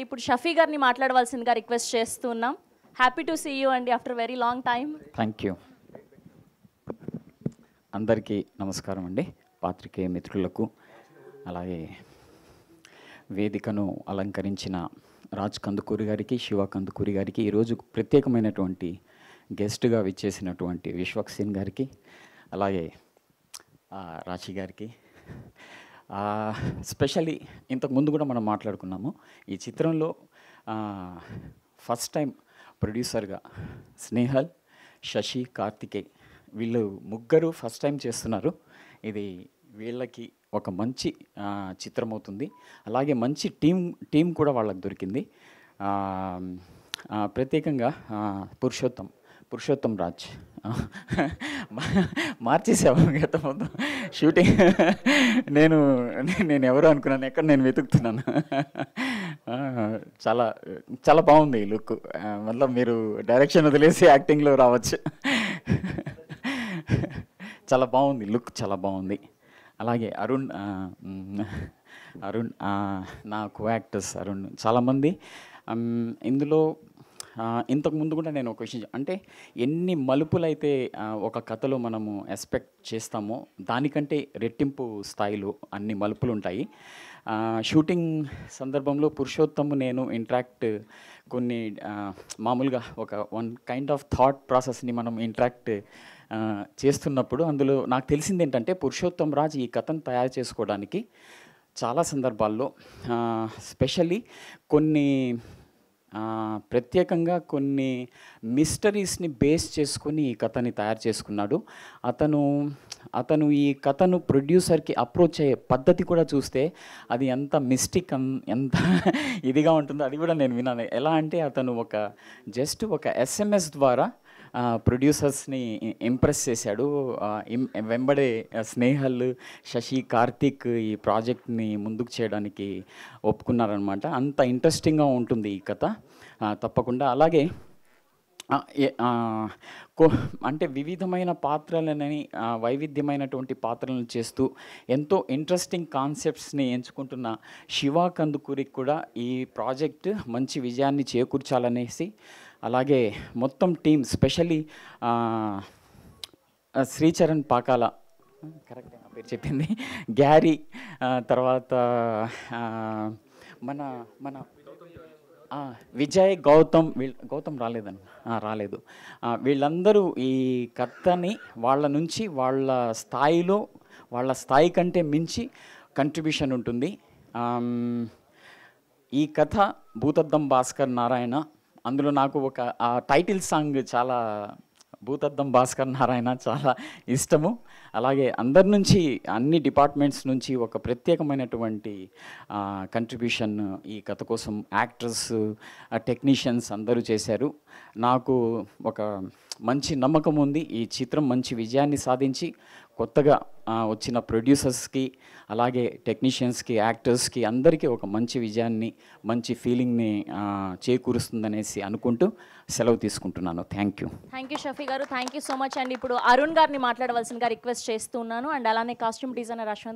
ఇప్పుడు షఫీ గారిని మాట్లాడవలసిందిగా రిక్వెస్ట్ చేస్తున్నాం. హ్యాపీ టు సీ యూ అండి after very long time. Thank you. అందరికీ నమస్కారం అండి, పాత్రికేయ మిత్రులకు, అలాగే వేదికను అలంకరించిన రాజ్ కందుకూరి గారికి, శివ కందుకూరి గారికి, ఈరోజు ప్రత్యేకమైనటువంటి గెస్ట్గా విచ్చేసినటువంటి విశ్వక్సేన్ గారికి, అలాగే రాశి గారికి, స్పెషల్లీ ఇంతకుముందు కూడా మనం మాట్లాడుకున్నాము. ఈ చిత్రంలో ఫస్ట్ టైం ప్రొడ్యూసర్గా స్నేహల్, శశి, కార్తికేయ్ వీళ్ళు ముగ్గురు ఫస్ట్ టైం చేస్తున్నారు. ఇది వీళ్ళకి ఒక మంచి చిత్రం అవుతుంది. అలాగే మంచి టీం కూడా వాళ్ళకి దొరికింది. ప్రత్యేకంగా పురుషోత్తం రాజ్ మార్చేసాము గత మొత్తం షూటింగ్. నేను ఎవరు అనుకున్నాను, ఎక్కడ నేను వెతుకుతున్నాను. చాలా చాలా బాగుంది ఈ లుక్. మళ్ళీ మీరు డైరెక్షన్ వదిలేసి యాక్టింగ్లో రావచ్చు. చాలా బాగుంది లుక్, చాలా బాగుంది. అలాగే అరుణ్ నా కో యాక్టర్స్ అరుణ్ చాలామంది ఇందులో. ఇంతకుముందు కూడా నేను ఒక విషయం అంటే, ఎన్ని మలుపులైతే ఒక కథలో మనము ఎక్స్పెక్ట్ చేస్తామో దానికంటే రెట్టింపు స్థాయిలో అన్ని మలుపులు ఉంటాయి. షూటింగ్ సందర్భంలో పురుషోత్తము నేను ఇంటరాక్ట్ కొన్ని మామూలుగా వన్ కైండ్ ఆఫ్ థాట్ ప్రాసెస్ని మనం ఇంటరాక్ట్ చేస్తున్నప్పుడు అందులో నాకు తెలిసింది ఏంటంటే, పురుషోత్తం రాజ్ ఈ కథను తయారు చేసుకోవడానికి చాలా సందర్భాల్లో స్పెషల్లీ కొన్ని ప్రత్యేకంగా కొన్ని మిస్టరీస్ని బేస్ చేసుకొని ఈ కథని తయారు చేసుకున్నాడు. అతను ఈ కథను ప్రొడ్యూసర్కి అప్రోచ్ అయ్యే పద్ధతి కూడా చూస్తే అది ఎంత మిస్టిక్, ఎంత ఇదిగా ఉంటుందో అది కూడా నేను విన్నాను. ఎలా అంటే, అతను జస్ట్ ఒక SMS ద్వారా ప్రొడ్యూసర్స్ని ఇంప్రెస్ చేశాడు. వెంబడే స్నేహల్, శశి, కార్తిక్ ఈ ప్రాజెక్ట్ని ముందుకు చేయడానికి ఒప్పుకున్నారనమాట. అంత ఇంట్రెస్టింగ్గా ఉంటుంది ఈ కథ తప్పకుండా. అలాగే అంటే వివిధమైన పాత్రలని, వైవిధ్యమైనటువంటి పాత్రలను చేస్తూ ఎంతో ఇంట్రెస్టింగ్ కాన్సెప్ట్స్ని ఎంచుకుంటున్న శివ కందుకూరికి కూడా ఈ ప్రాజెక్ట్ మంచి విజయాన్ని చేకూర్చాలనేసి, అలాగే మొత్తం team specially Sricharan Pakala, correct నా పేరు చెప్పింది, గ్యారీ, తర్వాత మన విజయ్, గౌతమ్ రాలేదు. వీళ్ళందరూ ఈ కథని వాళ్ళ నుంచి వాళ్ళ స్థాయి కంటే మించి కంట్రిబ్యూషన్ ఉంటుంది. ఈ కథ భూతద్దం భాస్కర్ నారాయణ, అందులో నాకు టైటిల్ సాంగ్ చాలా, భూతద్దం భాస్కర్ నారాయణ చాలా ఇష్టము. అలాగే అందరి నుంచి, అన్ని డిపార్ట్మెంట్స్ నుంచి ఒక ప్రత్యేకమైనటువంటి కంట్రిబ్యూషన్ ఈ కథ కోసం యాక్టర్స్, టెక్నీషియన్స్ అందరూ చేశారు. నాకు ఒక మంచి నమ్మకం ఉంది, ఈ చిత్రం మంచి విజయాన్ని సాధించి కొత్తగా వచ్చిన ప్రొడ్యూసర్స్కి, అలాగే టెక్నీషియన్స్కి, యాక్టర్స్కి అందరికీ ఒక మంచి విజయాన్ని, మంచి ఫీలింగ్ని చేకూరుస్తుందనేసి అనుకుంటూ సెలవు తీసుకుంటున్నాను. థ్యాంక్ యూ షఫీ గారు, థ్యాంక్ యూ సో మచ్ అండి. ఇప్పుడు అరుణ్ గారిని మాట్లాడవలసిందిగా రిక్వెస్ట్ చేస్తున్నాను. అండ్ అలానే కాస్ట్యూమ్ డిజైనర్ అశ్వంత్